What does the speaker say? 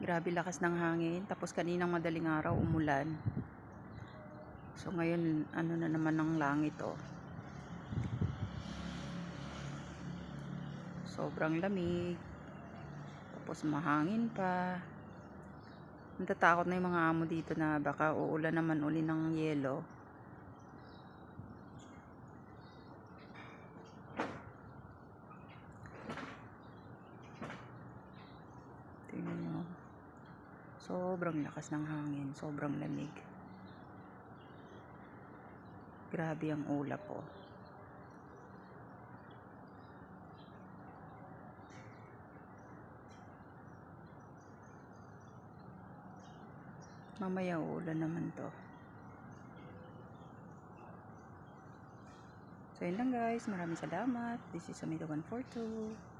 Grabe lakas ng hangin. Tapos kaninang madaling araw umulan. So ngayon ano na naman ng langit oh. Sobrang lamig. Tapos mahangin pa. Natatakot na yung mga amo dito na baka uulan naman uli ng yelo. Tingnan mo. Sobrang lakas ng hangin. Sobrang lamig. Grabe ang ulap po. Mamaya uulan naman to. So yun lang guys. Maraming salamat. This is Amira 142.